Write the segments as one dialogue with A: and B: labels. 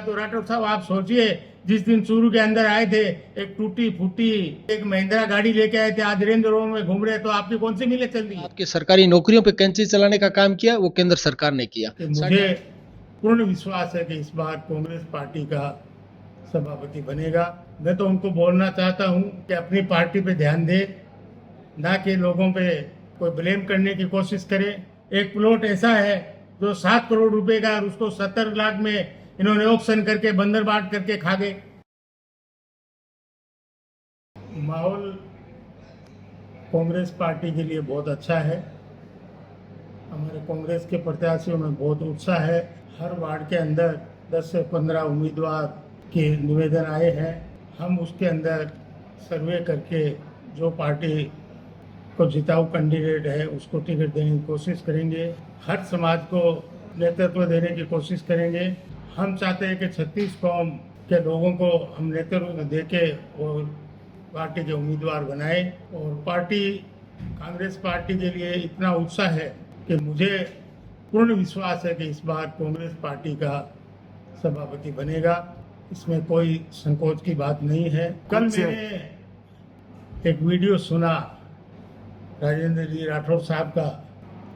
A: तो राठौर साहब आप सोचिए, जिस दिन चूरू के अंदर आए थे, एक टूटी फूटी एक महिंद्रा गाड़ी लेके आए थे, आज रेंज रोवर में घूम रहे, तो आपकी कौन सी मिले चल रही है?
B: आपकी सरकारी नौकरियों पे कैंची चलाने का काम किया वो केंद्र सरकार ने किया।
A: कि मुझे पूर्ण विश्वास है कि इस बार कांग्रेस पार्टी का सभापति बनेगा। मैं तो उनको बोलना चाहता हूं कि अपनी पार्टी पे ध्यान दे, ना कि लोगों पे कोई ब्लेम करने की कोशिश करे। एक प्लॉट ऐसा है जो 7 करोड़ रुपए का, और उसको 70 लाख में इन्होंने ऑक्शन करके बंदर बांट करके खा गए। माहौल कांग्रेस पार्टी के लिए बहुत अच्छा है। हमारे कांग्रेस के प्रत्याशियों में बहुत उत्साह है। हर वार्ड के अंदर 10 से 15 उम्मीदवार के निवेदन आए हैं। हम उसके अंदर सर्वे करके जो पार्टी को जिताऊ कैंडिडेट है उसको टिकट देने की कोशिश करेंगे। हर समाज को नेतृत्व देने की कोशिश करेंगे। हम चाहते हैं कि 36 कौम के लोगों को हम नेतृत्व देके और पार्टी के उम्मीदवार बनाए। और पार्टी कांग्रेस पार्टी के लिए इतना उत्साह है कि मुझे पूर्ण विश्वास है कि इस बार कांग्रेस पार्टी का सभापति बनेगा। इसमें कोई संकोच की बात नहीं है। कल मैंने एक वीडियो सुना राजेंद्र जी राठौर साहब का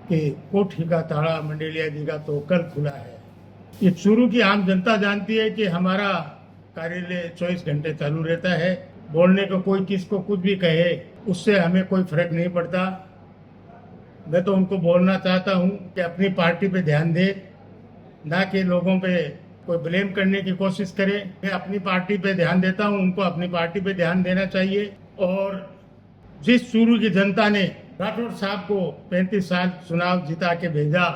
A: कि कोठी का ताला मंडेलिया जी का तो कल खुला है। ये चूरू की आम जनता जानती है कि हमारा कार्यालय 24 घंटे चालू रहता है। बोलने को कोई किसको कुछ भी कहे, उससे हमें कोई फर्क नहीं पड़ता। मैं तो उनको बोलना चाहता हूं कि अपनी पार्टी पे ध्यान दे, ना कि लोगों पे कोई ब्लेम करने की कोशिश करे। मैं अपनी पार्टी पे ध्यान देता हूं, उनको अपनी पार्टी पे ध्यान देना चाहिए। और जिस चूरू की जनता ने राठौर साहब को 35 साल चुनाव जिता के भेजा,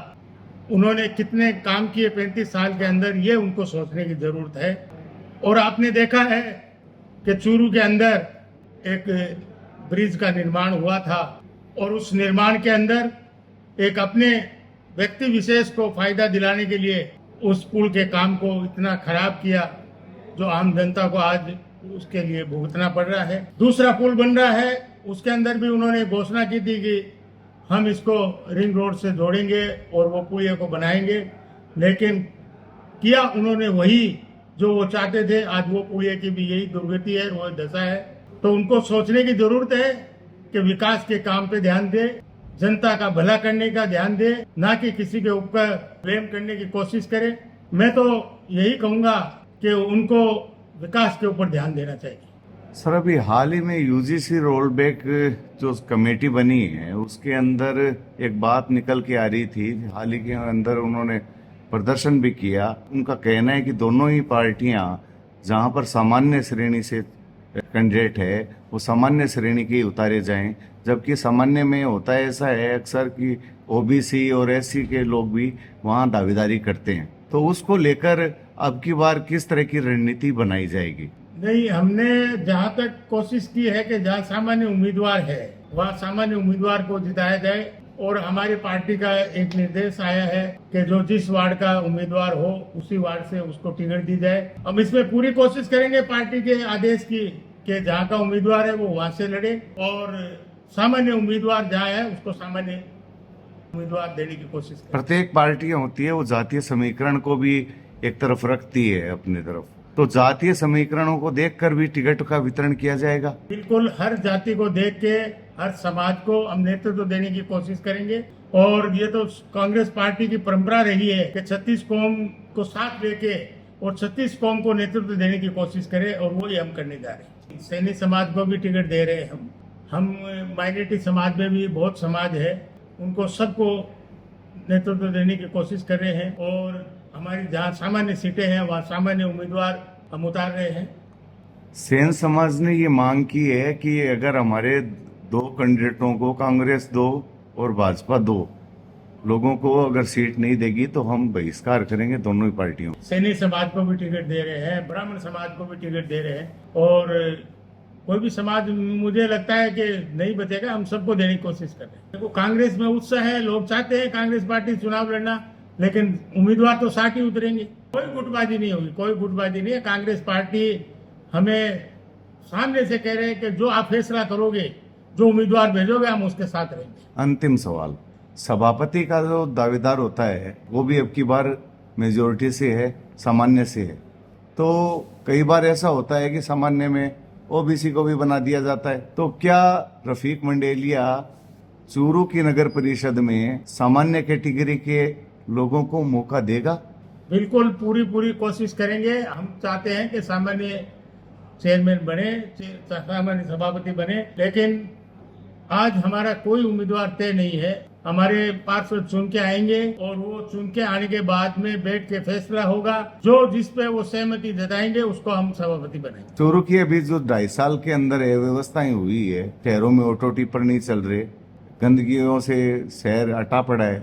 A: उन्होंने कितने काम किए 35 साल के अंदर, ये उनको सोचने की जरूरत है। और आपने देखा है कि चूरू के अंदर एक ब्रिज का निर्माण हुआ था, और उस निर्माण के अंदर एक अपने व्यक्ति विशेष को फायदा दिलाने के लिए उस पुल के काम को इतना खराब किया, जो आम जनता को आज उसके लिए भुगतना पड़ रहा है। दूसरा पुल बन रहा है, उसके अंदर भी उन्होंने घोषणा की थी कि हम इसको रिंग रोड से जोड़ेंगे और वो पुलिया को बनाएंगे, लेकिन किया उन्होंने वही जो वो चाहते थे। आज वो पुलिया की भी यही दुर्गति है, वो दशा है। तो उनको सोचने की जरूरत है कि विकास के काम पे ध्यान दे, जनता का भला करने का ध्यान दे, ना कि किसी के ऊपर ब्लेम करने की कोशिश करे। मैं तो यही कहूंगा कि उनको विकास के ऊपर ध्यान देना चाहिए।
C: सर, अभी हाल ही में यूजीसी रोल बैक जो कमेटी बनी है उसके अंदर एक बात निकल के आ रही थी। हाल ही के अंदर उन्होंने प्रदर्शन भी किया। उनका कहना है कि दोनों ही पार्टियां जहां पर सामान्य श्रेणी से कैंडिडेट है वो सामान्य श्रेणी के ही उतारे जाएं, जबकि सामान्य में होता है ऐसा है अक्सर कि ओबीसी और एससी के लोग भी वहां दावेदारी करते हैं। तो उसको लेकर अब की बार किस तरह की रणनीति बनाई जाएगी?
A: नहीं, हमने जहां तक कोशिश की है कि जहां सामान्य उम्मीदवार है वहां सामान्य उम्मीदवार को जिताया जाए। और हमारी पार्टी का एक निर्देश आया है कि जो जिस वार्ड का उम्मीदवार हो उसी वार्ड से उसको टिकट दी जाए। हम इसमें पूरी कोशिश करेंगे पार्टी के आदेश की कि जहाँ का उम्मीदवार है वो वहां से लड़े, और सामान्य उम्मीदवार जहाँ है उसको सामान्य उम्मीदवार देने की कोशिश करें।
C: प्रत्येक पार्टी होती है वो जातीय समीकरण को भी एक तरफ रखती है अपनी तरफ, तो जातीय समीकरणों को देखकर भी टिकट का वितरण किया जाएगा।
A: बिल्कुल, हर जाति को देख के हर समाज को हम नेतृत्व देने की कोशिश करेंगे। और ये तो कांग्रेस पार्टी की परंपरा रही है कि 36 कौम को साथ लेके और 36 कौम को नेतृत्व देने की कोशिश करें, और वही हम करने जा रहे हैं। सैनिक समाज को भी टिकट दे रहे हैं हम माइनॉरिटी समाज में भी बहुत समाज है, उनको सबको नेतृत्व देने की कोशिश कर रहे हैं। और हमारी जहाँ सामान्य सीटें हैं वहाँ सामान्य उम्मीदवार हम उतार रहे हैं।
C: सेन समाज ने ये मांग की है कि अगर हमारे 2 कैंडिडेटों को कांग्रेस 2 और भाजपा 2 लोगों को अगर सीट नहीं देगी तो हम बहिष्कार करेंगे दोनों ही पार्टियों।
A: सैनिक समाज को भी टिकट दे रहे हैं, ब्राह्मण समाज को भी टिकट दे रहे हैं, और कोई भी समाज मुझे लगता है कि नहीं बचेगा, हम सबको देने की कोशिश कर रहे हैं। देखो, कांग्रेस में उत्साह है, लोग चाहते हैं कांग्रेस पार्टी चुनाव लड़ना, लेकिन उम्मीदवार तो 60 ही उतरेंगे। कोई गुटबाजी नहीं होगी, कोई गुटबाजी नहीं है। कांग्रेस पार्टी हमें सामने से कह रहे हैं कि जो आप फैसला करोगे, जो उम्मीदवार भेजोगे, हम उसके साथ रहेंगे।
C: अंतिम सवाल, सभापति का जो दावेदार होता है वो भी अब की बार मेजोरिटी से है, सामान्य से है, तो कई बार ऐसा होता है कि सामान्य में ओबीसी को भी बना दिया जाता है। तो क्या रफीक मंडेलिया चूरू की नगर परिषद में सामान्य कैटेगरी के लोगों को मौका देगा?
A: बिल्कुल पूरी कोशिश करेंगे। हम चाहते हैं कि सामान्य चेयरमैन बने, सामान्य सभापति बने, लेकिन आज हमारा कोई उम्मीदवार तय नहीं है। हमारे पार्षद चुन के आएंगे और वो चुन के आने के बाद में बैठ के फैसला होगा। जो जिस पे वो सहमति जताएंगे उसको हम सभापति बनाएंगे।
C: चूरू की अभी जो 2.5 साल के अंदर व्यवस्थाएं हुई है, शहरों में ऑटो टिपर नहीं चल रहे, गंदगियों से शहर अटा पड़ा है,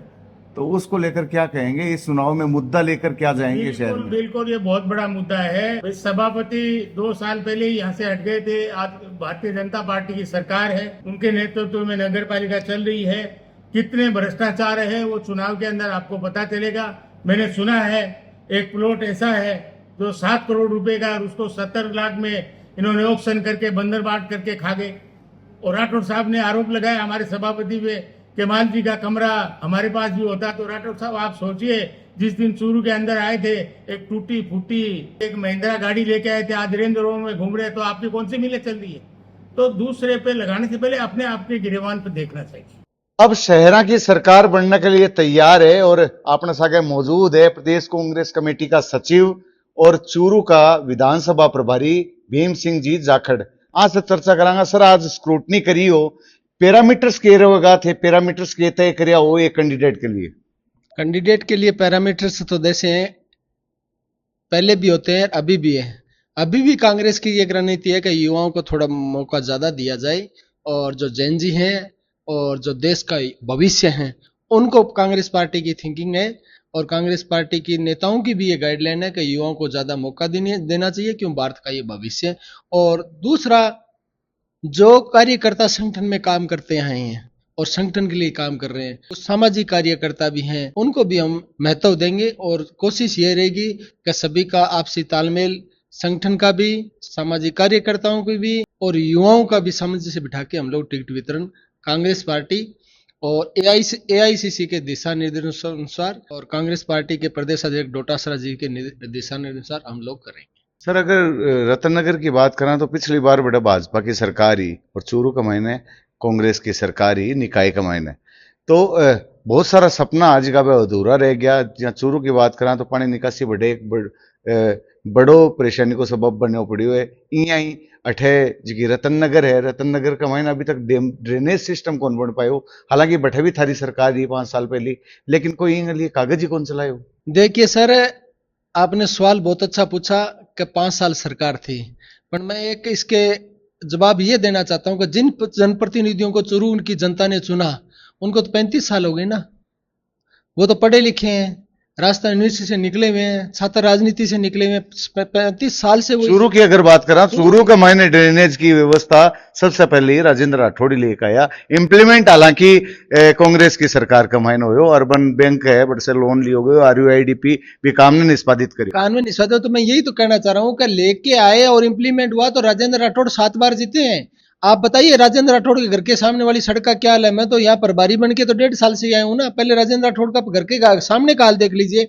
C: तो उसको लेकर क्या कहेंगे? इस चुनाव में मुद्दा लेकर क्या जाएंगे शहर में?
A: बिल्कुल ये बहुत बड़ा मुद्दा है। सभापति 2 साल पहले ही यहाँ से हट गए थे। आज भारतीय जनता पार्टी की सरकार है, उनके नेतृत्व में नगर पालिका चल रही है। कितने भ्रष्टाचार है वो चुनाव के अंदर आपको पता चलेगा। मैंने सुना है एक प्लॉट ऐसा है जो 7 करोड़ रुपए का, उसको 70 लाख में इन्होंने ऑक्शन करके बंदर बाट करके खा गए। और राठौड़ साहब ने आरोप लगाया हमारे सभापति पे कि मान जी का कमरा हमारे पास भी होता। तो राठौड़ साहब आप सोचिए, जिस दिन चूरू के अंदर आए थे, एक टूटी फूटी एक महिंद्रा गाड़ी लेके आए थे, आज रेंज रोवर में घूम रहे, तो आपकी कौन सी मिले चल रही है? तो दूसरे पे लगाने से पहले अपने आप के गिरेबान पे देखना चाहिए।
D: अब शहरा की सरकार बनने के लिए तैयार है और अपने साथ मौजूद है प्रदेश कांग्रेस कमेटी का सचिव और चूरू का विधानसभा प्रभारी भीम सिंह जी जाखड़। आज से चर्चा करांगा। सर, आज स्क्रूटनी करी हो, पैरामीटर्स के रहेगा थे, पैरामीटर्स के तय करिया हो एक कैंडिडेट के लिए पैरामीटर्स तो जैसे हैं पहले भी होते हैं, अभी भी है। अभी भी कांग्रेस की एक रणनीति है कि युवाओं को थोड़ा मौका ज्यादा दिया जाए और जो जेनजी हैं और जो देश का भविष्य है उनको कांग्रेस पार्टी की थिंकिंग है और कांग्रेस पार्टी की नेताओं की भी ये गाइडलाइन है कि युवाओं को ज्यादा मौका देना चाहिए, क्यों भारत का ये भविष्य है। और दूसरा, जो कार्यकर्ता संगठन में काम करते आए हैं और संगठन के लिए काम कर रहे हैं, तो सामाजिक कार्यकर्ता भी हैं, उनको भी हम महत्व देंगे और कोशिश ये रहेगी कि सभी का आपसी तालमेल, संगठन का भी, सामाजिक कार्यकर्ताओं की भी और युवाओं का भी सामंजस्य बिठा के हम लोग टिकट वितरण कांग्रेस पार्टी और एआईसीसी के दिशा निर्देशानुसार और कांग्रेस पार्टी के प्रदेश अध्यक्ष डोटासरा जी के दिशा निर्देशानुसार हम लोग करेंगे।
C: सर, अगर रतनगर की बात करें तो पिछली बार बड़ा भाजपा की सरकार ही और चूरू का महीने कांग्रेस की सरकार ही निकाय का महीने, तो बहुत सारा सपना आज का अधूरा रह गया। जहाँ चूरू की बात करें तो पानी निकासी बड़ो परेशानी को सबब बनने पड़ी हुए। यहीं अठे जी रतननगर है, रतननगर का महीना अभी तक ड्रेनेज सिस्टम कौन बन पाए हो। हालांकि बठे भी थारी सरकार रही 5 साल पहले, लेकिन कोई लिए कागज ही कौन चलाए हो।
B: देखिए सर, आपने सवाल बहुत अच्छा पूछा कि 5 साल सरकार थी, पर मैं एक इसके जवाब ये देना चाहता हूं कि जिन जनप्रतिनिधियों को चूरू उनकी जनता ने चुना उनको तो 35 साल हो गए ना। वो तो पढ़े लिखे हैं, राजस्थान यूनिवर्सिटी से निकले हुए हैं, छात्र राजनीति से निकले हुए हैं, 35 साल से वो।
C: चूरू की अगर बात करें, चूरू का मायने ड्रेनेज की व्यवस्था सबसे पहले राजेंद्र राठौड़ी लेकर आया। इम्प्लीमेंट हालांकि कांग्रेस की सरकार का मायने हो, अर्बन बैंक है बट से लोन लियो गए, RUIDP भी काम ने निष्पादित करी।
B: कानून निष्पादित, तो मैं यही तो कहना चाह रहा हूँ कि लेके आए और इम्प्लीमेंट हुआ तो राजेंद्र राठौड़ 7 बार जीते हैं। आप बताइए राजेंद्र राठौड़ के घर के सामने वाली सड़क का क्या हाल है? मैं तो यहाँ प्रभारी बन के तो 1.5 साल से आया हूँ ना। पहले राजेंद्र राठौड़ का घर के सामने का हाल देख लीजिए,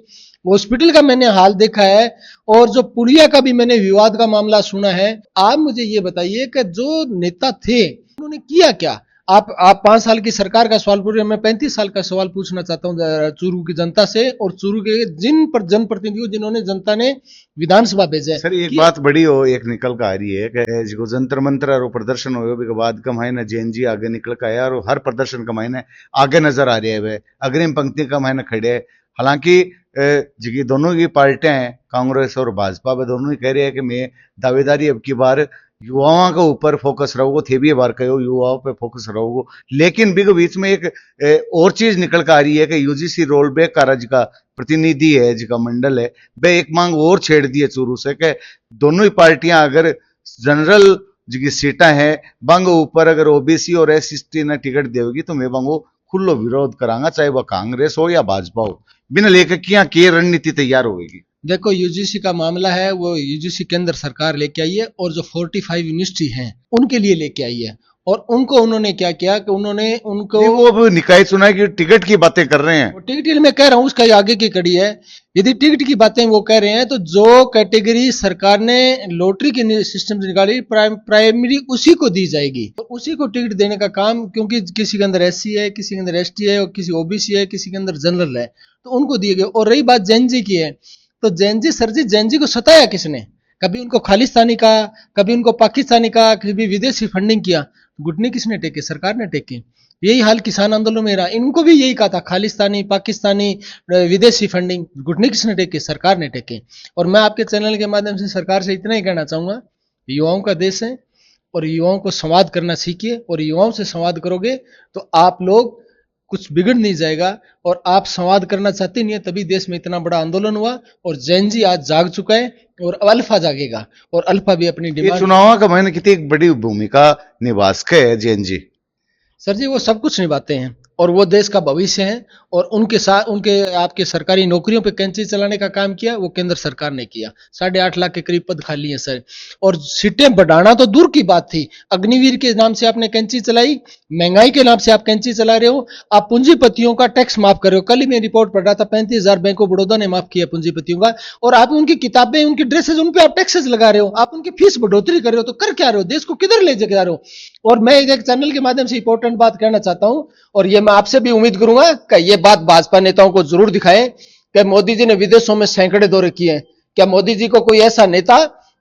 B: हॉस्पिटल का मैंने हाल देखा है और जो पुलिया का भी मैंने विवाद का मामला सुना है। आप मुझे ये बताइए कि जो नेता थे उन्होंने किया क्या? आप 5 साल की सरकार का सवाल पूछ रहे हैं, मैं 35 साल का सवाल पूछना चाहता हूँ चूरू की जनता से और चूरू के जिन पर जनप्रतिनिधियों जिन्होंने जनता ने विधानसभा भेजा।
C: सर, एक बात बड़ी हो एक निकल का आ रही है कि जो जंतर मंत्र और प्रदर्शन हो बाद का महीने JNG आगे निकल का आया और हर प्रदर्शन का महीने आगे नजर आ रही है, वे अग्रिम पंक्ति का महीने खड़े है। हालांकि जी दोनों की पार्टियां हैं, कांग्रेस और भाजपा, वे दोनों ही कह रहे हैं कि मैं दावेदारी अब की बार युवाओं के ऊपर फोकस रहोगे, थे भी बार कहो युवाओं पे फोकस रहोगे। लेकिन बिग बीच में एक और चीज निकल कर आ रही है कि UGC रोल बैक का राज्य का प्रतिनिधि है, जिसका मंडल है, वे एक मांग और छेड़ दी है चूरू से कि दोनों ही पार्टियां अगर जनरल जी सीटा है बंग ऊपर अगर OBC और SC ने टिकट देगी तो मैं बंगो खुल्लो विरोध करांगा, चाहे वह कांग्रेस हो या भाजपा हो। बिना लेकर क्या की रणनीति तैयार होगी?
B: देखो, UGC का मामला है, वो UGC केंद्र सरकार लेके आई है और जो 45 यूनिवर्सिटी हैं उनके लिए लेके आई है और उनको उन्होंने क्या किया कि उन्होंने उनको
D: नहीं, वो अब निकाय चुनाव की टिकट की बातें कर रहे हैं।
B: वो टिकट मैं कह रहा हूं उसका ये आगे की कड़ी है। यदि टिकट की बातें वो कह रहे हैं तो जो कैटेगरी सरकार ने लॉटरी के सिस्टम से निकाली प्राइमरी उसी को दी जाएगी और उसी को टिकट देने का काम, क्योंकि किसी के अंदर एससी है, किसी के अंदर एसटी है और किसी ओबीसी है, किसी के अंदर जनरल है, तो उनको दिए गए। और रही बात जैनजी की है, तो जैनजी सर जी जैनजी को सताया किसने? कभी उनको खालिस्तानी कहा, कभी उनको पाकिस्तानी कहा, कभी विदेशी फंडिंग किया। घुटने किसने टेके? सरकार ने टेके। यही हाल किसान आंदोलन में रहा, इनको भी यही कहा था खालिस्तानी, पाकिस्तानी, विदेशी फंडिंग। घुटने किसने टेके? सरकार ने टेके। और मैं आपके चैनल के माध्यम से सरकार से इतना ही कहना चाहूंगा, युवाओं का देश है और युवाओं को संवाद करना सीखिए, और युवाओं से संवाद करोगे तो आप लोग कुछ बिगड़ नहीं जाएगा। और आप संवाद करना चाहते नहीं है, तभी देश में इतना बड़ा आंदोलन हुआ और जैन जी आज जाग चुका है और अल्फा जागेगा, और अल्फा भी अपनी
D: ये
B: डिमांड।
D: चुनाव का मैंने कितनी एक बड़ी भूमिका निभा सके है जैन जी।
B: सर जी वो सब कुछ निभाते हैं और वो देश का भविष्य है, और उनके साथ उनके आपके सरकारी नौकरियों पे कैंची चलाने का काम किया वो केंद्र सरकार ने किया। 8.5 लाख के करीब पद खाली है सर, और सीटें बढ़ाना तो दूर की बात थी। अग्निवीर के नाम से आपने कैंची चलाई, महंगाई के नाम से आप कैंची चला रहे हो, आप पूंजीपतियों का टैक्स माफ कर रहे हो। कल ही मैं रिपोर्ट पढ़ रहा था 35,000 बैंक ऑफ बड़ौदा ने माफ किया पूंजीपतियों का, और आप उनकी किताबें, उनकी ड्रेसेज, उन पे आप टैक्सेस लगा रहे हो, आप उनकी फीस बढ़ोतरी कर रहे हो। तो कर क्या रहे हो? देश को किधर ले जा रहे हो? और मैं एक चैनल के माध्यम से इंपॉर्टेंट बात कहना चाहता हूं, और ये मैं आपसे भी उम्मीद करूंगा कि ये बात भाजपा नेताओं को जरूर दिखाएं कि मोदी जी ने विदेशों में सैकड़े दौरे किए हैं। क्या मोदी जी को कोई ऐसा नेता,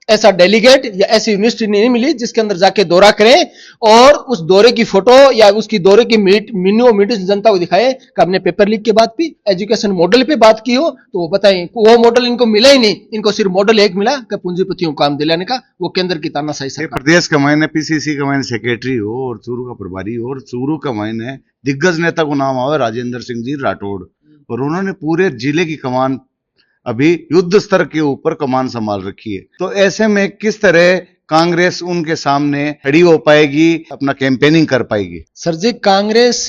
B: ऐसा डेलीगेट या ऐसी यूनिवर्सिटी नहीं मिली जिसके अंदर जाके दौरा करें और उस दौरे की फोटो या उसकी दौरे की मीटिंग जनता को दिखाए कि हमने पेपर लीक की बात भी, एजुकेशन मॉडल पे बात की हो तो वो बताएं। वो मॉडल इनको मिला ही नहीं, इनको सिर्फ मॉडल एक मिला कि पूंजीपतियों को काम दिलाने का, वो केंद्र की तानाशाही
D: ये
B: सरकार।
D: प्रदेश का मायने पीसीसी का मायने सेक्रेटरी हो और चूरू का प्रभारी हो, और चूरू का मायने दिग्गज नेता को नाम आवे राजेंद्र सिंह जी राठौड़, और उन्होंने पूरे जिले की कमान, अभी युद्ध स्तर के ऊपर कमान संभाल रखी है। तो ऐसे में किस तरह कांग्रेस उनके सामने खड़ी हो पाएगी, अपना कैंपेनिंग कर पाएगी?
B: सर जी कांग्रेस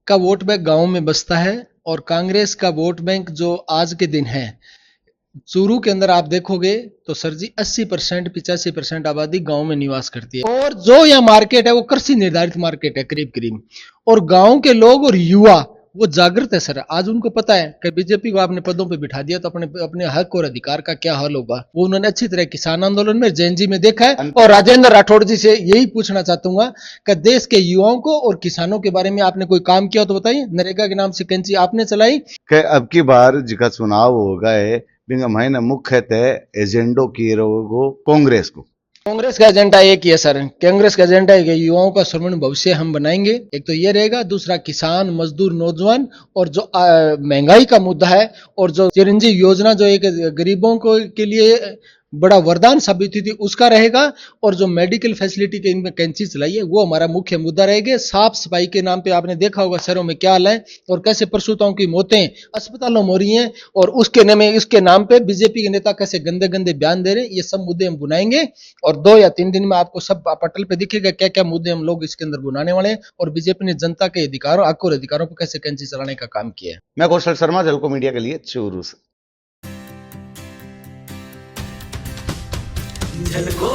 B: का वोट बैंक गांव में बसता है, और कांग्रेस का वोट बैंक जो आज के दिन है चूरू के अंदर आप देखोगे तो सर जी 80% 85% आबादी गांव में निवास करती है, और जो यह मार्केट है वो कृषि निर्धारित मार्केट है करीब करीब, और गांव के लोग और युवा वो जागृत है सर। आज उनको पता है कि बीजेपी को आपने पदों पे बिठा दिया तो अपने अपने हक और अधिकार का क्या हाल होगा, वो उन्होंने अच्छी तरह किसान आंदोलन में, जैन जी में देखा है। और राजेंद्र राठौड़ जी से यही पूछना चाहता हूँ कि देश के युवाओं को और किसानों के बारे में आपने कोई काम किया तो बताइए। नरेगा के नाम से कैंची आपने चलाई
D: कि अब की बार जिका चुनाव होगा है बिंगा महीने मुख्यतः एजेंडो की रहोगो कांग्रेस को।
B: कांग्रेस का एजेंडा एक ही है सर, कांग्रेस का एजेंडा है कि युवाओं का स्वर्णिम भविष्य हम बनाएंगे। एक तो ये रहेगा, दूसरा किसान, मजदूर, नौजवान, और जो महंगाई का मुद्दा है, और जो चिरंजीवी योजना जो एक गरीबों को के लिए बड़ा वरदान साबित हुई थी उसका रहेगा, और जो मेडिकल फैसिलिटी के इनमें कैंची चलाई है वो हमारा मुख्य मुद्दा रहेगा। साफ सफाई के नाम पे आपने देखा होगा शहरों में क्या हाल है और कैसे प्रसूताओं की मौतें अस्पतालों में हो रही हैं, और उसके नाम पे बीजेपी के नेता कैसे गंदे गंदे बयान दे रहे हैं। ये सब मुद्दे हम बुनाएंगे, और 2 या 3 दिन में आपको सब पटल पे दिखेगा क्या क्या मुद्दे हम लोग इसके अंदर बुनाने वाले हैं, और बीजेपी ने जनता के अधिकारों, हक और अधिकारों पर कैसे कैंची चलाने का काम किया है।
D: मैं कौशल शर्मा, झलको मीडिया के लिए चूरू से।
E: झलको